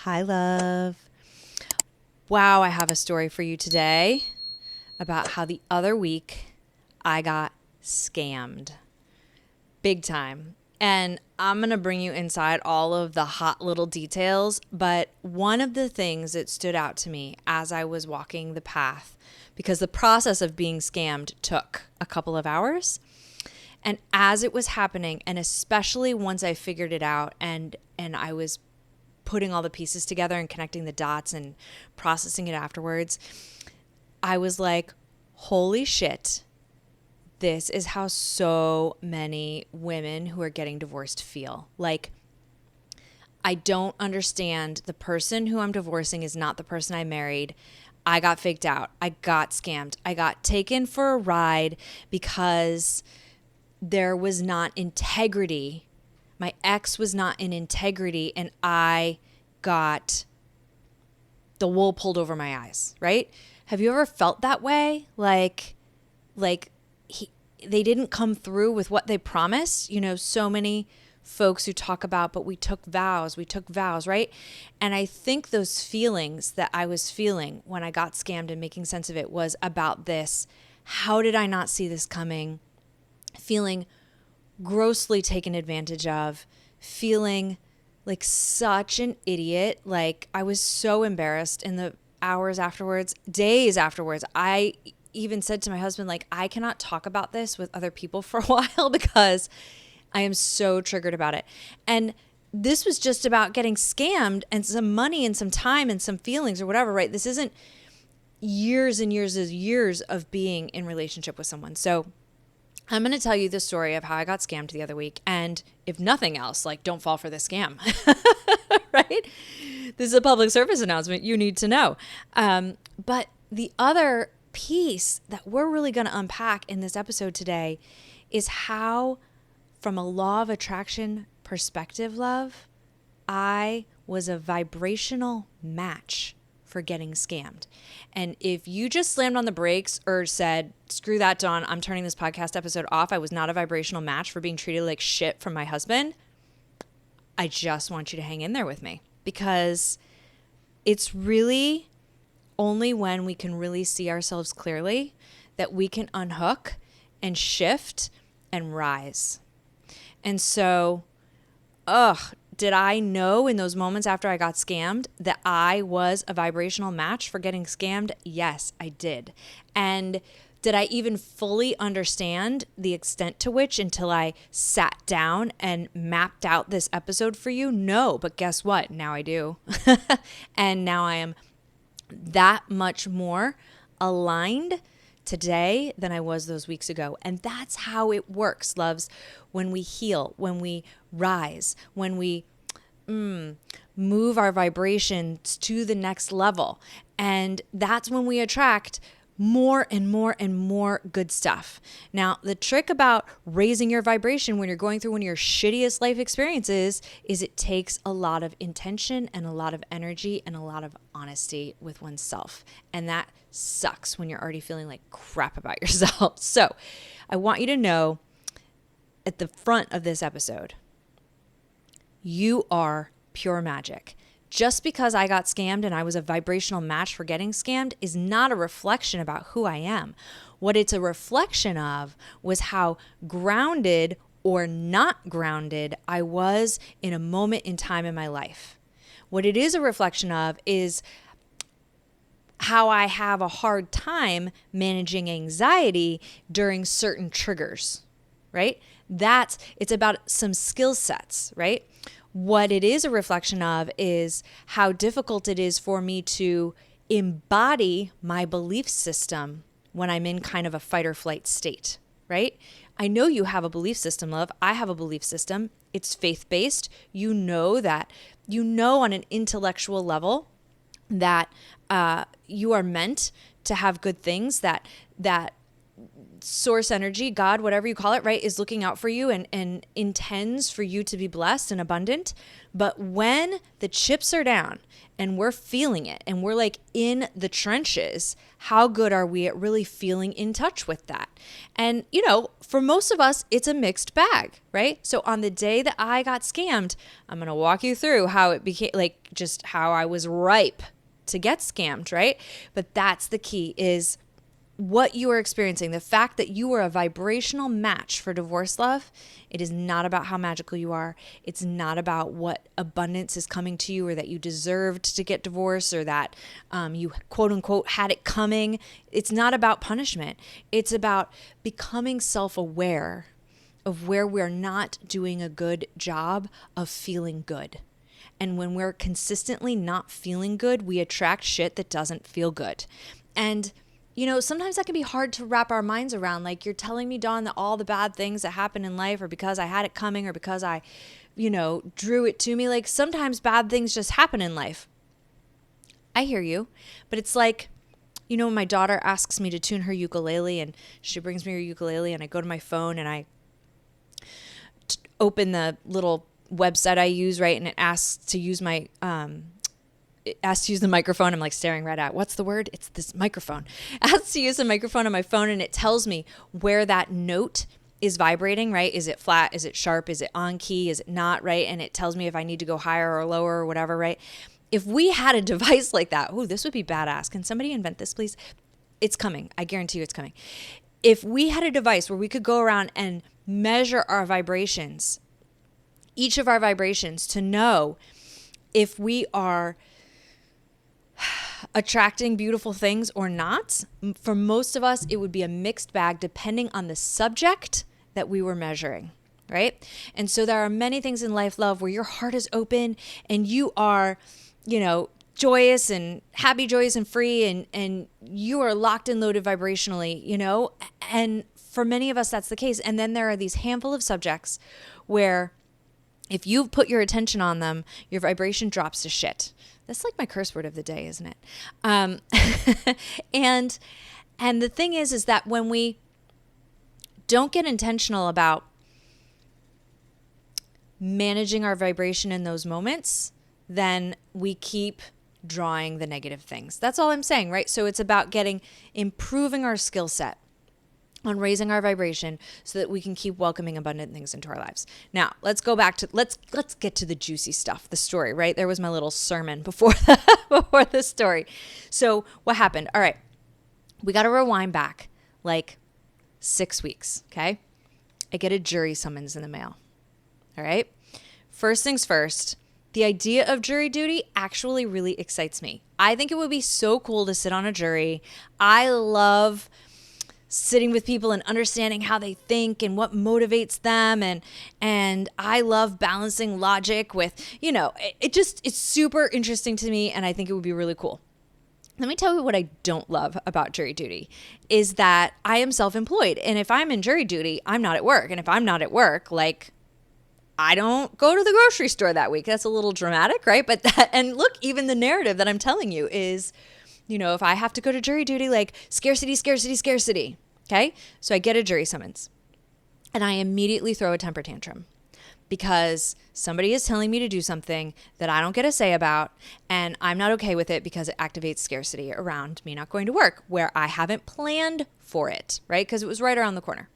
Hi, love. Wow, I have a story for you today about how the other week I got scammed. Big time. And I'm going to bring you inside all of the hot little details. But one of the things that stood out to me as I was walking the path, because the process of being scammed took a couple of hours. And as it was happening, and especially once I figured it out and I was putting all the pieces together and connecting the dots and processing it afterwards, I was like, holy shit, this is how so many women who are getting divorced feel. Like, I don't understand. The person who I'm divorcing is not the person I married. I got faked out. I got scammed. I got taken for a ride because there was not integrity. My ex was not in integrity, and I got the wool pulled over my eyes, right? Have you ever felt that way? Like they didn't come through with what they promised. You know, so many folks who talk about, but we took vows, right? And I think those feelings that I was feeling when I got scammed and making sense of it was about this. How did I not see this coming? Feeling grossly taken advantage of, feeling like such an idiot. Like, I was so embarrassed in the hours afterwards, days afterwards. I even said to my husband, like, I cannot talk about this with other people for a while because I am so triggered about it. And this was just about getting scammed and some money and some time and some feelings or whatever, right? This isn't years and years of being in relationship with someone. So I'm going to tell you the story of how I got scammed the other week. And if nothing else, like, don't fall for this scam, right? This is a public service announcement. You need to know. But the other piece that we're really going to unpack in this episode today is how, from a law of attraction perspective, love, I was a vibrational match for getting scammed. And if you just slammed on the brakes or said, screw that, Dawn, I'm turning this podcast episode off, I was not a vibrational match for being treated like shit from my husband, I just want you to hang in there with me, because it's really only when we can really see ourselves clearly that we can unhook and shift and rise. And so, did I know in those moments after I got scammed that I was a vibrational match for getting scammed? Yes, I did. And did I even fully understand the extent to which until I sat down and mapped out this episode for you? No, but guess what? Now I do. And now I am that much more aligned today than I was those weeks ago. And that's how it works, loves. When we heal, when we rise, when we move our vibrations to the next level. And that's when we attract more and more and more good stuff. Now, the trick about raising your vibration when you're going through one of your shittiest life experiences is it takes a lot of intention and a lot of energy and a lot of honesty with oneself. And that sucks when you're already feeling like crap about yourself. So I want you to know at the front of this episode, you are pure magic. Just because I got scammed and I was a vibrational match for getting scammed is not a reflection about who I am. What it's a reflection of was how grounded or not grounded I was in a moment in time in my life. What it is a reflection of is how I have a hard time managing anxiety during certain triggers, right? It's about some skill sets, right? What it is a reflection of is how difficult it is for me to embody my belief system when I'm in kind of a fight or flight state, right? I know you have a belief system, love. I have a belief system. It's faith-based. You know on an intellectual level that you are meant to have good things, that source energy, God, whatever you call it, right, is looking out for you and intends for you to be blessed and abundant. But when the chips are down and we're feeling it and we're like in the trenches, how good are we at really feeling in touch with that? And, for most of us, it's a mixed bag, right? So on the day that I got scammed, I'm going to walk you through how it became, like, just how I was ripe to get scammed, right? But that's the key, is what you are experiencing, the fact that you are a vibrational match for divorce love. It is not about how magical you are. It's not about what abundance is coming to you, or that you deserved to get divorced, or that you quote unquote had it coming. It's not about punishment. It's about becoming self-aware of where we're not doing a good job of feeling good. And when we're consistently not feeling good, we attract shit that doesn't feel good. And sometimes that can be hard to wrap our minds around. Like, you're telling me, Dawn, that all the bad things that happen in life are because I had it coming, or because I, drew it to me. Like, sometimes bad things just happen in life. I hear you. But it's like, when my daughter asks me to tune her ukulele, and she brings me her ukulele, and I go to my phone and I open the little website I use, right? And it asks to use my, it asks to use the microphone. I'm like staring right at, what's the word? It's this microphone. It asks to use the microphone on my phone, and it tells me where that note is vibrating, right? Is it flat? Is it sharp? Is it on key? Is it not, right? And it tells me if I need to go higher or lower or whatever, right? If we had a device like that, this would be badass. Can somebody invent this, please? It's coming. I guarantee you it's coming. If we had a device where we could go around and measure our vibrations, each of our vibrations, to know if we are attracting beautiful things or not. For most of us, it would be a mixed bag depending on the subject that we were measuring, right? And so there are many things in life, love, where your heart is open and you are, joyous and happy, joyous and free, and you are locked and loaded vibrationally, and for many of us, that's the case. And then there are these handful of subjects where if you put your attention on them, your vibration drops to shit. That's like my curse word of the day, isn't it? And the thing is that when we don't get intentional about managing our vibration in those moments, then we keep drawing the negative things. That's all I'm saying, right? So it's about improving our skill set on raising our vibration so that we can keep welcoming abundant things into our lives. Now, let's go back to, let's get to the juicy stuff, the story, right? There was my little sermon before the story. So what happened? All right, we got to rewind back like 6 weeks, okay? I get a jury summons in the mail, all right? First things first, the idea of jury duty actually really excites me. I think it would be so cool to sit on a jury. I love sitting with people and understanding how they think and what motivates them. And I love balancing logic with, it's super interesting to me. And I think it would be really cool. Let me tell you what I don't love about jury duty is that I am self-employed. And if I'm in jury duty, I'm not at work. And if I'm not at work, I don't go to the grocery store that week. That's a little dramatic, right? But and look, even the narrative that I'm telling you is, if I have to go to jury duty, scarcity, scarcity, scarcity. Okay. So I get a jury summons and I immediately throw a temper tantrum because somebody is telling me to do something that I don't get a say about, and I'm not okay with it because it activates scarcity around me not going to work where I haven't planned for it, right? Because it was right around the corner.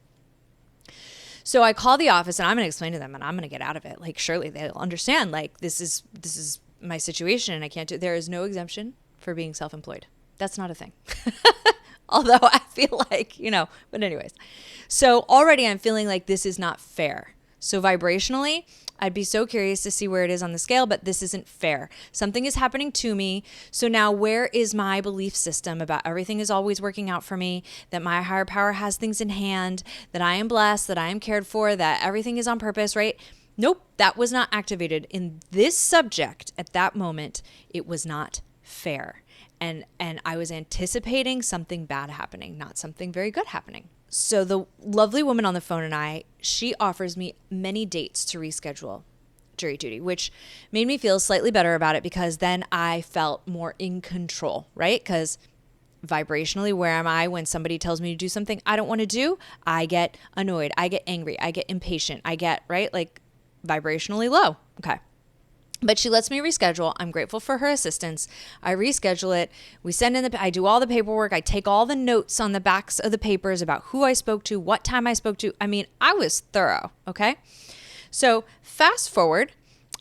So I call the office and I'm going to explain to them and I'm going to get out of it. Surely they'll understand, this is my situation and I can't do, there is no exemption for being self-employed. That's not a thing. Although I feel but anyways. So already I'm feeling like this is not fair. So vibrationally, I'd be so curious to see where it is on the scale, but this isn't fair. Something is happening to me. So now where is my belief system about everything is always working out for me, that my higher power has things in hand, that I am blessed, that I am cared for, that everything is on purpose, right? Nope, that was not activated in this subject at that moment. It was not fair. And I was anticipating something bad happening, not something very good happening. So the lovely woman on the phone she offers me many dates to reschedule jury duty, which made me feel slightly better about it because then I felt more in control, right? Because vibrationally, where am I when somebody tells me to do something I don't want to do? I get annoyed. I get angry. I get impatient. I get, right? Like vibrationally low. Okay. But she lets me reschedule. I'm grateful for her assistance. I reschedule it. We send in I do all the paperwork. I take all the notes on the backs of the papers about who I spoke to, what time I spoke to. I mean, I was thorough. Okay. So fast forward,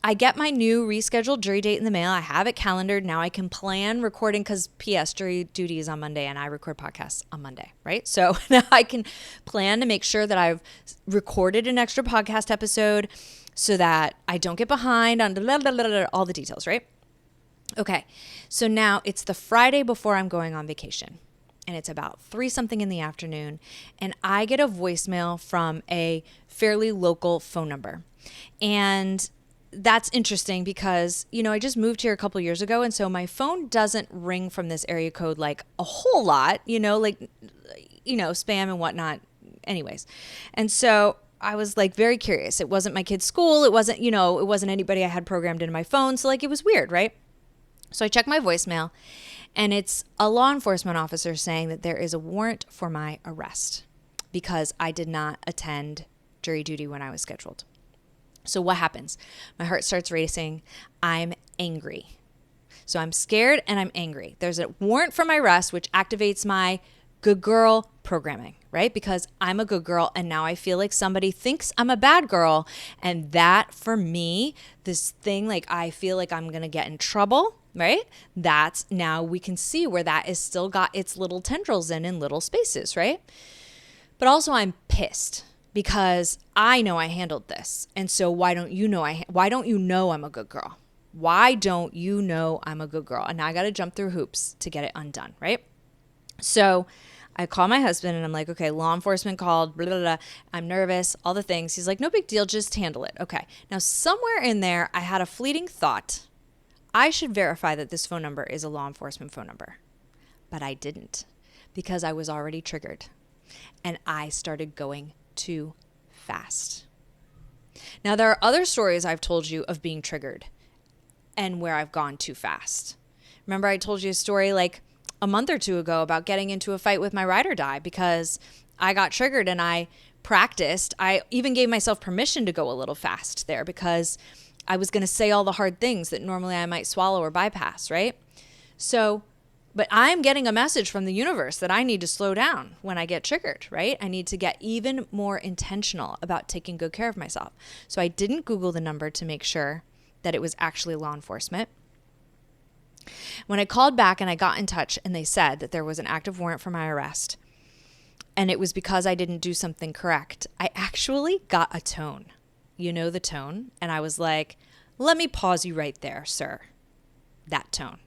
I get my new rescheduled jury date in the mail. I have it calendared. Now I can plan recording because PS jury duty is on Monday and I record podcasts on Monday, right? So now I can plan to make sure that I've recorded an extra podcast episode so that I don't get behind on all the details, right? Okay, so now it's the Friday before I'm going on vacation, and it's about 3-something in the afternoon, and I get a voicemail from a fairly local phone number. And that's interesting because, I just moved here a couple years ago, and so my phone doesn't ring from this area code like a whole lot, spam and whatnot anyways. And so I was like very curious. It wasn't my kid's school. It wasn't, it wasn't anybody I had programmed into my phone. So like it was weird, right? So I check my voicemail and it's a law enforcement officer saying that there is a warrant for my arrest because I did not attend jury duty when I was scheduled. So what happens? My heart starts racing. I'm angry. So I'm scared and I'm angry. There's a warrant for my arrest, which activates my good girl programming, right? Because I'm a good girl and now I feel like somebody thinks I'm a bad girl. And that for me, this thing, like I feel like I'm going to get in trouble, right? That's now we can see where that is still got its little tendrils in little spaces, right? But also I'm pissed because I know I handled this. And so why don't you know I'm a good girl? Why don't you know I'm a good girl? And now I got to jump through hoops to get it undone, right? So I call my husband and I'm like, okay, law enforcement called, blah, blah, blah. I'm nervous, all the things. He's like, no big deal, just handle it. Okay. Now, somewhere in there, I had a fleeting thought. I should verify that this phone number is a law enforcement phone number. But I didn't because I was already triggered and I started going too fast. Now, there are other stories I've told you of being triggered and where I've gone too fast. Remember, I told you a story like a month or two ago about getting into a fight with my ride or die because I got triggered and I practiced. I even gave myself permission to go a little fast there because I was going to say all the hard things that normally I might swallow or bypass, right? So, but I'm getting a message from the universe that I need to slow down when I get triggered, right? I need to get even more intentional about taking good care of myself. So I didn't Google the number to make sure that it was actually law enforcement. When I called back and I got in touch and they said that there was an active warrant for my arrest and it was because I didn't do something correct, I actually got a tone. You know the tone? And I was like, let me pause you right there, sir. That tone.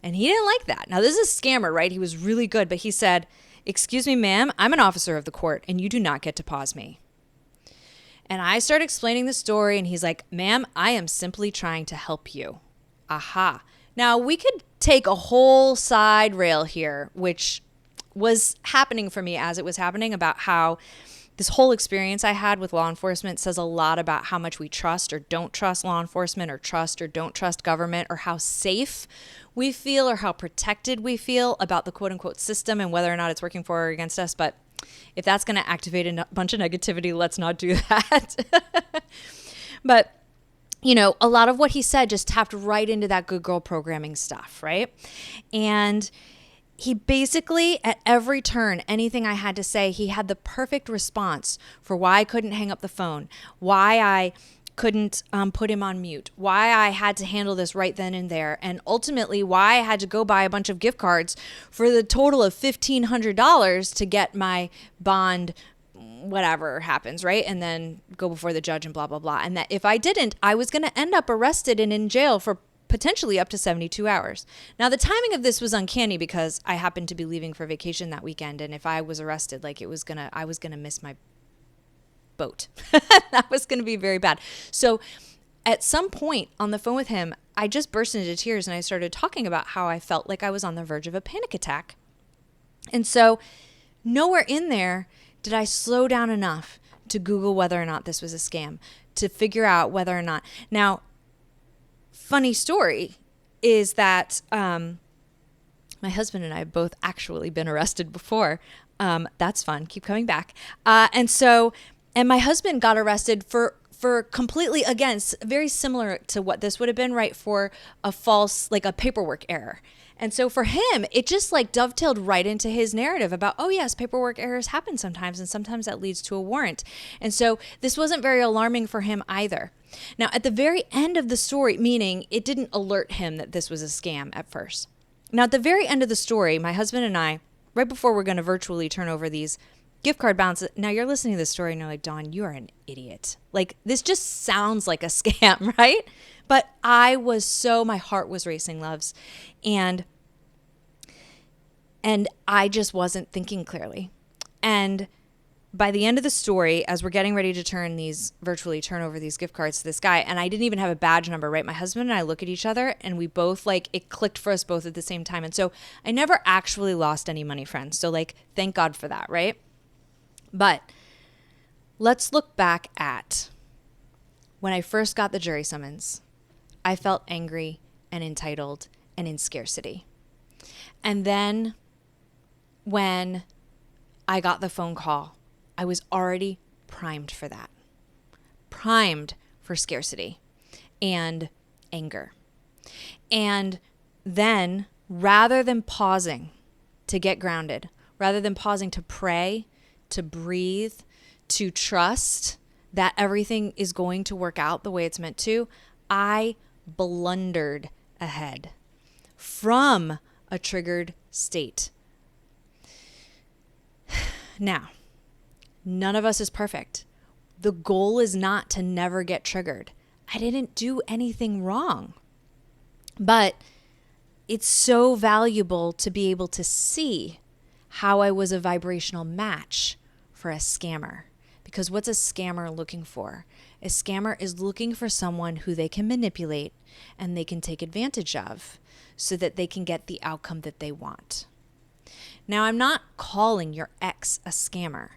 And he didn't like that. Now, this is a scammer, right? He was really good, but he said, excuse me, ma'am, I'm an officer of the court and you do not get to pause me. And I started explaining the story and he's like, ma'am, I am simply trying to help you. Aha. Now, we could take a whole side rail here, which was happening for me as it was happening, about how this whole experience I had with law enforcement says a lot about how much we trust or don't trust law enforcement or trust or don't trust government or how safe we feel or how protected we feel about the quote unquote system and whether or not it's working for or against us. But if that's going to activate a bunch of negativity, let's not do that. But a lot of what he said just tapped right into that good girl programming stuff, right? And he basically, at every turn, anything I had to say, he had the perfect response for why I couldn't hang up the phone, why I couldn't put him on mute, why I had to handle this right then and there, and ultimately why I had to go buy a bunch of gift cards for the total of $1,500 to get my bond, whatever happens, right? And then go before the judge and blah, blah, blah. And that if I didn't, I was going to end up arrested and in jail for potentially up to 72 hours. Now, the timing of this was uncanny because I happened to be leaving for vacation that weekend. And if I was arrested, like I was going to miss my boat. That was going to be very bad. So at some point on the phone with him, I just burst into tears and I started talking about how I felt like I was on the verge of a panic attack. And so nowhere in there did I slow down enough to Google whether or not this was a scam, to figure out whether or not. Now, funny story is that when My husband and I have both actually been arrested before. That's fun. Keep coming back. And my husband got arrested for completely, again, very similar to what this would have been, right? For a false, like a paperwork error. And so for him, it just like dovetailed right into his narrative about, oh yes, paperwork errors happen sometimes, and sometimes that leads to a warrant. And so this wasn't very alarming for him either. Now, at the very end of the story, meaning it didn't alert him that this was a scam at first. Now, at the very end of the story, my husband and I, right before we're going to virtually turn over these gift card balances. Now you're listening to this story and you're like, Dawn, you are an idiot. Like, this just sounds like a scam, right? But my heart was racing, loves. And I just wasn't thinking clearly. And by the end of the story, as we're getting ready to virtually turn over these gift cards to this guy, and I didn't even have a badge number, right? My husband and I look at each other and we both it clicked for us both at the same time. And so I never actually lost any money, friends. So thank God for that, right? But let's look back at when I first got the jury summons. I felt angry and entitled and in scarcity. And then when I got the phone call, I was already primed for that. Primed for scarcity and anger. And then rather than pausing to get grounded, rather than pausing to pray, to breathe, to trust that everything is going to work out the way it's meant to, I blundered ahead from a triggered state. Now, none of us is perfect. The goal is not to never get triggered. I didn't do anything wrong. But it's so valuable to be able to see how I was a vibrational match for a scammer. Because what's a scammer looking for? A scammer is looking for someone who they can manipulate and they can take advantage of so that they can get the outcome that they want. Now, I'm not calling your ex a scammer.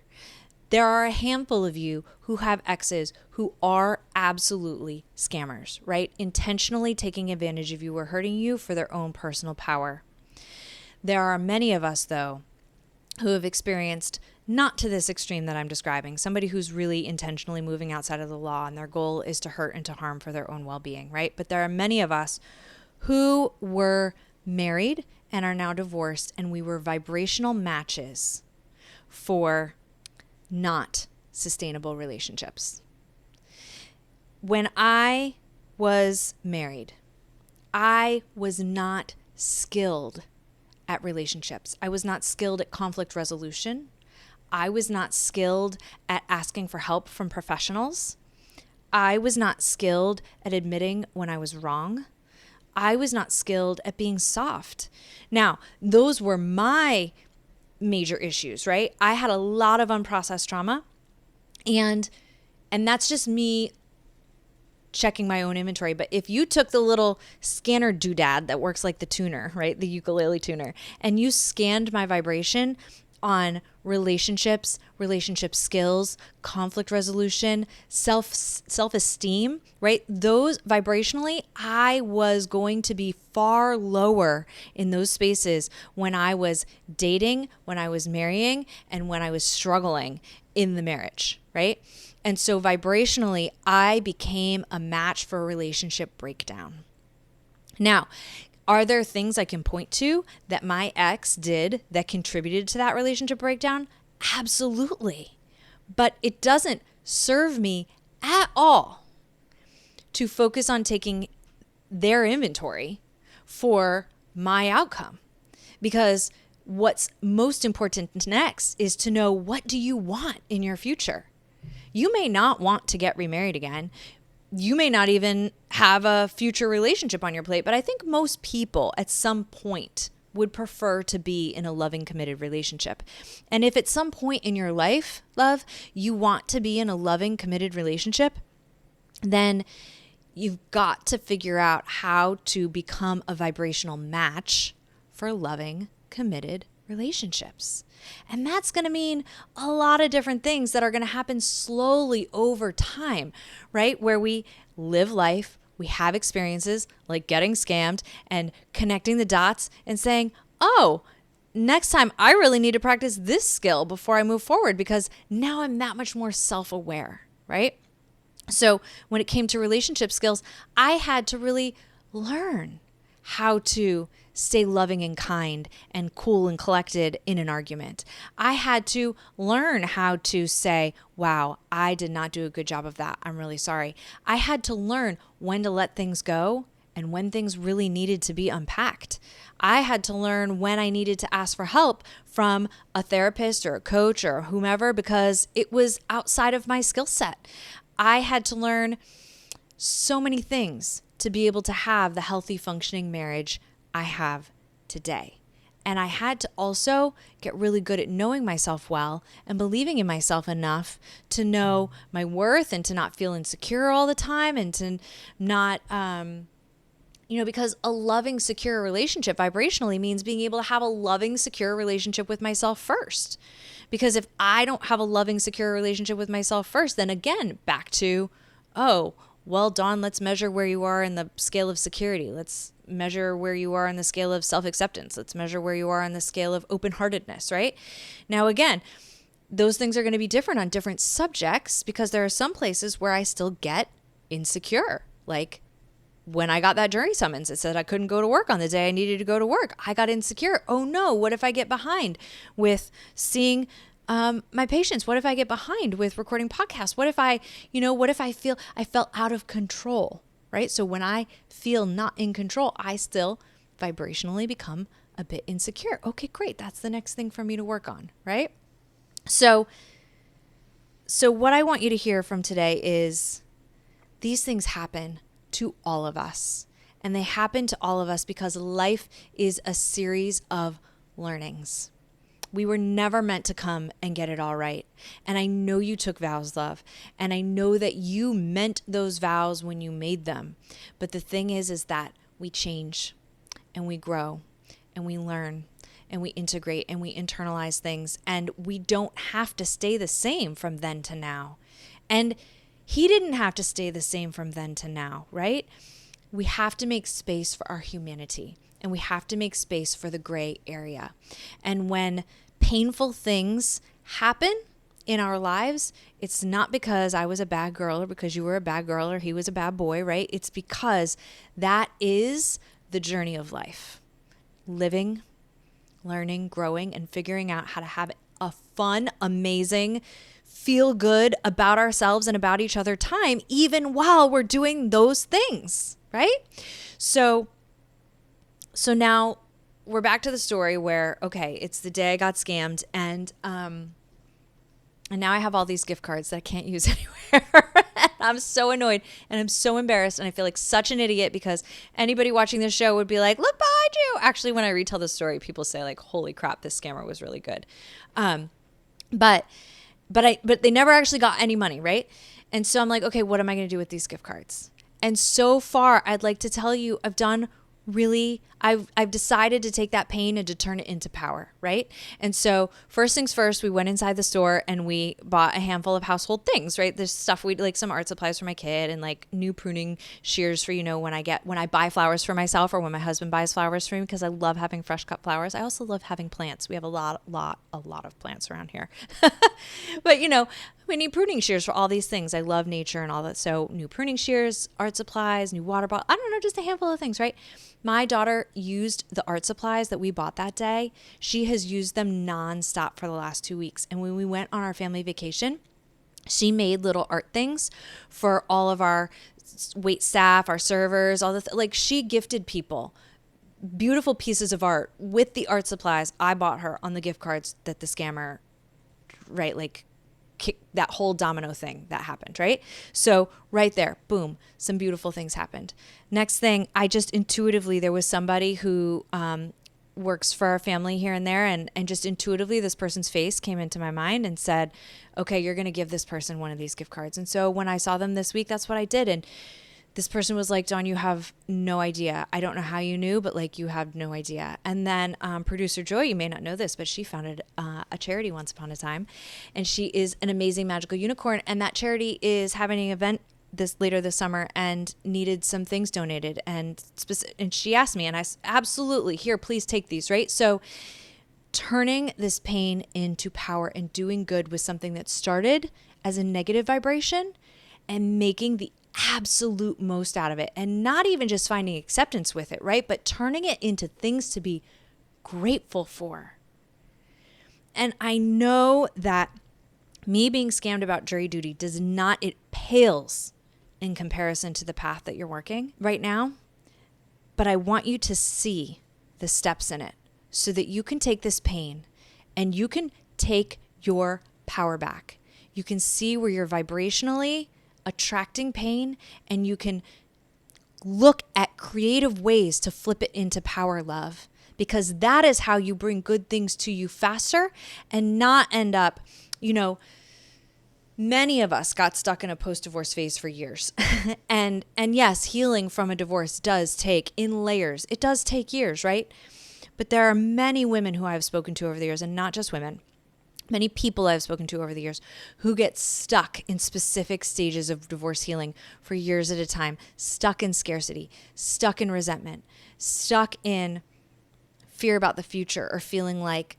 There are a handful of you who have exes who are absolutely scammers, right? Intentionally taking advantage of you or hurting you for their own personal power. There are many of us, though, who have experienced, not to this extreme that I'm describing, somebody who's really intentionally moving outside of the law and their goal is to hurt and to harm for their own well-being, right? But there are many of us who were married and are now divorced, and we were vibrational matches for not sustainable relationships. When I was married, I was not skilled at relationships. I was not skilled at conflict resolution. I was not skilled at asking for help from professionals. I was not skilled at admitting when I was wrong. I was not skilled at being soft. Now, those were my major issues, right? I had a lot of unprocessed trauma, and that's just me checking my own inventory. But if you took the little scanner doodad that works like the tuner, right? The ukulele tuner, and you scanned my vibration on relationships, relationship skills, conflict resolution, self-esteem, right? Those vibrationally, I was going to be far lower in those spaces when I was dating, when I was marrying, and when I was struggling in the marriage, right? And so vibrationally, I became a match for a relationship breakdown. Now, are there things I can point to that my ex did that contributed to that relationship breakdown? Absolutely. But it doesn't serve me at all to focus on taking their inventory for my outcome. Because what's most important next is to know, what do you want in your future? You may not want to get remarried again. You may not even have a future relationship on your plate, but I think most people at some point would prefer to be in a loving, committed relationship. And if at some point in your life, love, you want to be in a loving, committed relationship, then you've got to figure out how to become a vibrational match for loving, committed relationships. And that's going to mean a lot of different things that are going to happen slowly over time, right? Where we live life, we have experiences like getting scammed and connecting the dots and saying, oh, next time I really need to practice this skill before I move forward because now I'm that much more self-aware, right? So when it came to relationship skills, I had to really learn how to stay loving and kind and cool and collected in an argument. I had to learn how to say, wow, I did not do a good job of that. I'm really sorry. I had to learn when to let things go and when things really needed to be unpacked. I had to learn when I needed to ask for help from a therapist or a coach or whomever because it was outside of my skill set. I had to learn so many things to be able to have the healthy, functioning marriage I have today. And I had to also get really good at knowing myself well and believing in myself enough to know my worth and to not feel insecure all the time and to not, because a loving, secure relationship vibrationally means being able to have a loving, secure relationship with myself first. Because if I don't have a loving, secure relationship with myself first, then again, back to, oh, well, Dawn, let's measure where you are in the scale of security. Let's measure where you are in the scale of self-acceptance. Let's measure where you are on the scale of open-heartedness, right? Now, again, those things are going to be different on different subjects because there are some places where I still get insecure. Like when I got that jury summons, it said I couldn't go to work on the day I needed to go to work. I got insecure. Oh no, what if I get behind with seeing my patients? What if I get behind with recording podcasts? What if I feel I felt out of control, right? So when I feel not in control, I still vibrationally become a bit insecure. Okay, great. That's the next thing for me to work on, right? So what I want you to hear from today is these things happen to all of us. And they happen to all of us because life is a series of learnings. We were never meant to come and get it all right. And I know you took vows, love. And I know that you meant those vows when you made them. But the thing is that we change and we grow and we learn and we integrate and we internalize things. And we don't have to stay the same from then to now. And he didn't have to stay the same from then to now, right? We have to make space for our humanity. And we have to make space for the gray area. And when painful things happen in our lives, it's not because I was a bad girl or because you were a bad girl or he was a bad boy, right? It's because that is the journey of life. Living, learning, growing, and figuring out how to have a fun, amazing, feel good about ourselves and about each other time, even while we're doing those things, right? So now we're back to the story where, okay, it's the day I got scammed and now I have all these gift cards that I can't use anywhere. I'm so annoyed and I'm so embarrassed and I feel like such an idiot because anybody watching this show would be like, look behind you. Actually, when I retell the story, people say like, holy crap, this scammer was really good. But they never actually got any money, right? And so I'm like, okay, what am I going to do with these gift cards? And so far, I'd like to tell you, I've decided to take that pain and to turn it into power, right? And so first things first, we went inside the store and we bought a handful of household things, right? There's stuff like some art supplies for my kid and like new pruning shears for, when I buy flowers for myself or when my husband buys flowers for me because I love having fresh cut flowers. I also love having plants. We have a lot of plants around here. But we need pruning shears for all these things. I love nature and all that. So new pruning shears, art supplies, new water bottle. I don't know, just a handful of things, right? My daughter used the art supplies that we bought that day. She has used them nonstop for the last 2 weeks. And when we went on our family vacation, she made little art things for all of our wait staff, our servers, she gifted people beautiful pieces of art with the art supplies I bought her on the gift cards that the scammer, right, that whole domino thing that happened, right? So right there, boom, some beautiful things happened. Next thing, I just intuitively, there was somebody who works for our family here and there, and just intuitively this person's face came into my mind and said, okay, you're going to give this person one of these gift cards. And so when I saw them this week, that's what I did. And this person was like, Dawn, you have no idea. I don't know how you knew, but you have no idea. And then producer Joy, you may not know this, but she founded a charity once upon a time. And she is an amazing magical unicorn. And that charity is having an event later this summer and needed some things donated, and she asked me, and I absolutely, here, please take these, right? So turning this pain into power and doing good with something that started as a negative vibration and making the absolute most out of it, and not even just finding acceptance with it, right? But turning it into things to be grateful for. And I know that me being scammed about jury duty it pales in comparison to the path that you're working right now. But I want you to see the steps in it so that you can take this pain and you can take your power back. You can see where you're vibrationally attracting pain, and you can look at creative ways to flip it into power love, because that is how you bring good things to you faster and not end up, many of us got stuck in a post-divorce phase for years. and yes, healing from a divorce does take in layers. It does take years, right? But there are many women who I've spoken to over the years, and not just women, many people I've spoken to over the years who get stuck in specific stages of divorce healing for years at a time, stuck in scarcity, stuck in resentment, stuck in fear about the future, or feeling like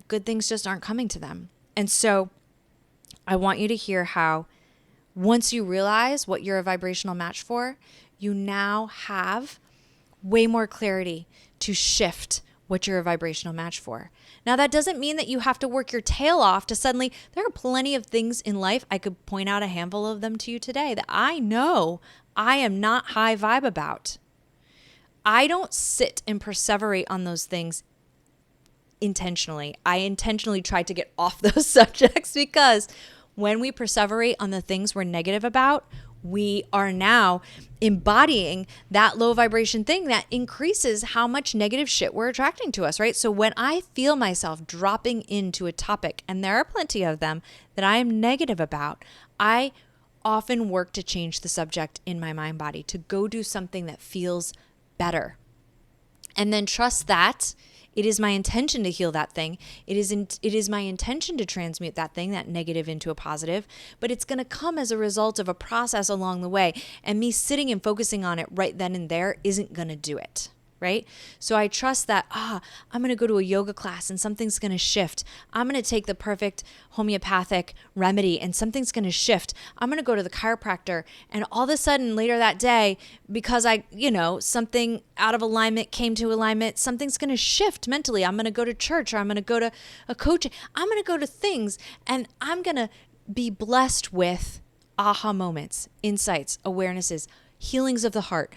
good things just aren't coming to them. And so I want you to hear how once you realize what you're a vibrational match for, you now have way more clarity to shift what you're a vibrational match for. Now, that doesn't mean that you have to work your tail off to suddenly, there are plenty of things in life. I could point out a handful of them to you today that I know I am not high vibe about. I don't sit and perseverate on those things intentionally. I intentionally try to get off those subjects, because when we perseverate on the things we're negative about, we are now embodying that low vibration thing that increases how much negative shit we're attracting to us, right? So when I feel myself dropping into a topic, and there are plenty of them that I am negative about, I often work to change the subject in my mind body, to go do something that feels better. And then trust that it is my intention to heal that thing. It is my intention to transmute that thing, that negative, into a positive, but it's going to come as a result of a process along the way. And me sitting and focusing on it right then and there isn't going to do it, right? So I trust that, I'm going to go to a yoga class and something's going to shift. I'm going to take the perfect homeopathic remedy and something's going to shift. I'm going to go to the chiropractor, and all of a sudden later that day, because something out of alignment came to alignment, something's going to shift mentally. I'm going to go to church, or I'm going to go to a coach. I'm going to go to things, and I'm going to be blessed with aha moments, insights, awarenesses, healings of the heart,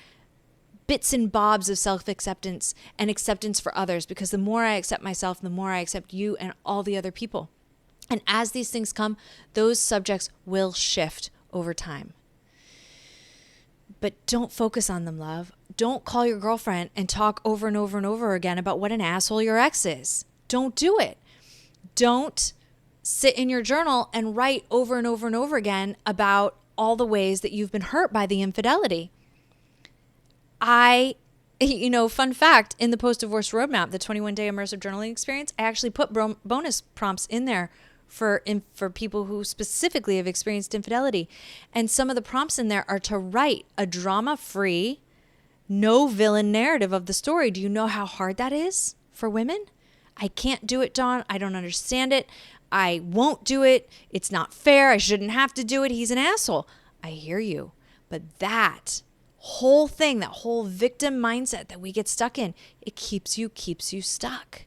bits and bobs of self-acceptance and acceptance for others, because the more I accept myself, the more I accept you and all the other people. And as these things come, those subjects will shift over time. But don't focus on them, love. Don't call your girlfriend and talk over and over and over again about what an asshole your ex is. Don't do it. Don't sit in your journal and write over and over and over again about all the ways that you've been hurt by the infidelity. Fun fact, in the post-divorce roadmap, the 21-day immersive journaling experience, I actually put bonus prompts in there for people who specifically have experienced infidelity. And some of the prompts in there are to write a drama-free, no villain narrative of the story. Do you know how hard that is for women? I can't do it, Dawn. I don't understand it. I won't do it. It's not fair. I shouldn't have to do it. He's an asshole. I hear you. But that whole thing, that whole victim mindset that we get stuck in, it keeps you stuck.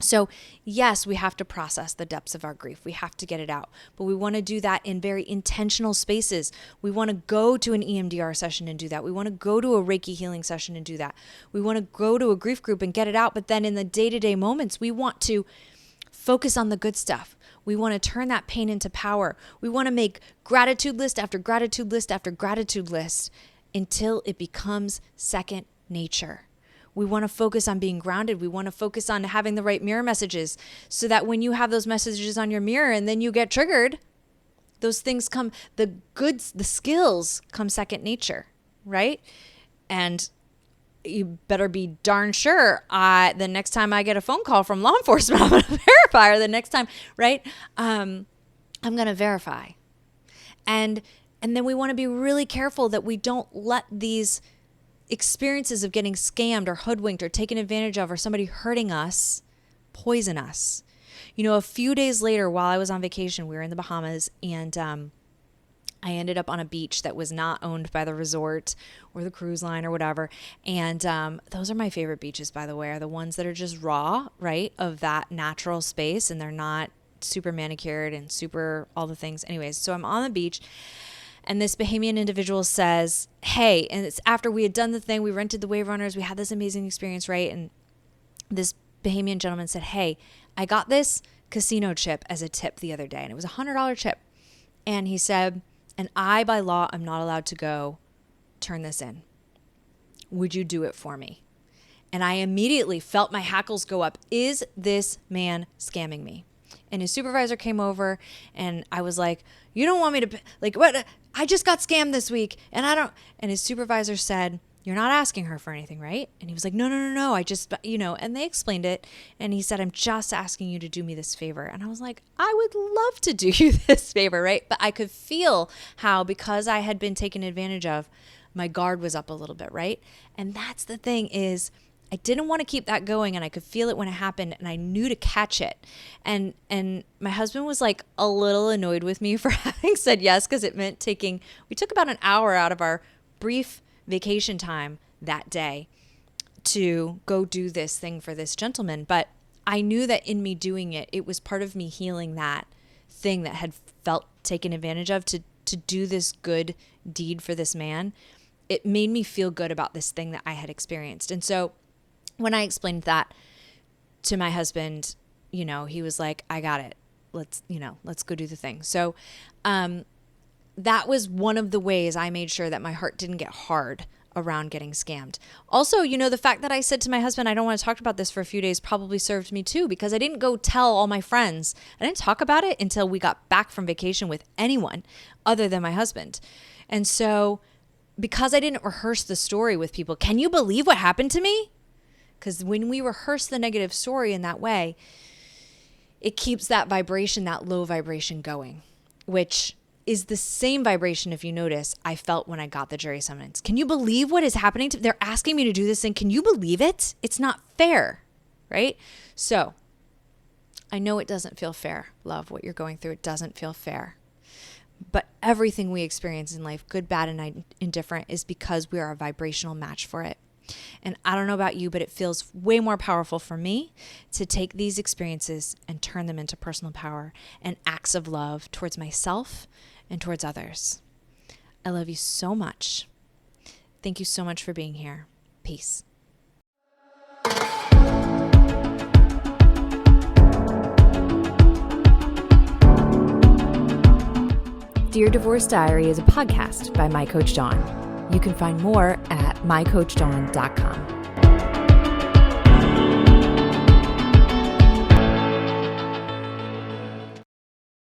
So yes, we have to process the depths of our grief. We have to get it out, but we want to do that in very intentional spaces. We want to go to an EMDR session and do that. We want to go to a Reiki healing session and do that. We want to go to a grief group and get it out. But then in the day-to-day moments, we want to focus on the good stuff. We want to turn that pain into power. We want to make gratitude list after gratitude list after gratitude list until it becomes second nature. We want to focus on being grounded. We want to focus on having the right mirror messages, so that when you have those messages on your mirror and then you get triggered, those things come, the skills come second nature, right? And you better be darn sure the next time I get a phone call from law enforcement, I'm going to verify, or the next time, right? I'm going to verify. And And then we want to be really careful that we don't let these experiences of getting scammed or hoodwinked or taken advantage of or somebody hurting us poison us. A few days later while I was on vacation, we were in the Bahamas, and I ended up on a beach that was not owned by the resort or the cruise line or whatever. And those are my favorite beaches, by the way, are the ones that are just raw, right, of that natural space, and they're not super manicured and super all the things. Anyways, so I'm on the beach, and this Bahamian individual says, hey, and it's after we had done the thing, we rented the wave runners, we had this amazing experience, right? And this Bahamian gentleman said, hey, I got this casino chip as a tip the other day, and it was $100 chip. And he said, and I, by law, I'm not allowed to go turn this in. Would you do it for me? And I immediately felt my hackles go up. Is this man scamming me? And his supervisor came over, and I was like, you don't want me to, like, what? I just got scammed this week, and I don't. And his supervisor said, you're not asking her for anything, right? And he was like, no. I just, and they explained it. And he said, I'm just asking you to do me this favor. And I was like, I would love to do you this favor, right? But I could feel how, because I had been taken advantage of, my guard was up a little bit, right? And that's the thing is, I didn't want to keep that going, and I could feel it when it happened, and I knew to catch it. And my husband was like a little annoyed with me for having said yes, because it meant we took about an hour out of our brief vacation time that day to go do this thing for this gentleman. But I knew that in me doing it, it was part of me healing that thing that had felt taken advantage of to do this good deed for this man. It made me feel good about this thing that I had experienced. And so when I explained that to my husband, he was like, I got it. Let's go do the thing. So, that was one of the ways I made sure that my heart didn't get hard around getting scammed. Also, the fact that I said to my husband, I don't want to talk about this for a few days, probably served me too, because I didn't go tell all my friends. I didn't talk about it until we got back from vacation with anyone other than my husband. And so because I didn't rehearse the story with people, can you believe what happened to me? Because when we rehearse the negative story in that way, it keeps that vibration, that low vibration going, which is the same vibration, if you notice, I felt when I got the jury summons. Can you believe what is happening? They're asking me to do this thing. Can you believe it? It's not fair, right? So I know it doesn't feel fair, love, what you're going through. It doesn't feel fair. But everything we experience in life, good, bad, and indifferent, is because we are a vibrational match for it. And I don't know about you, but it feels way more powerful for me to take these experiences and turn them into personal power and acts of love towards myself and towards others. I love you so much. Thank you so much for being here. Peace. Dear Divorce Diary is a podcast by My Coach Dawn. You can find more at mycoachdawn.com.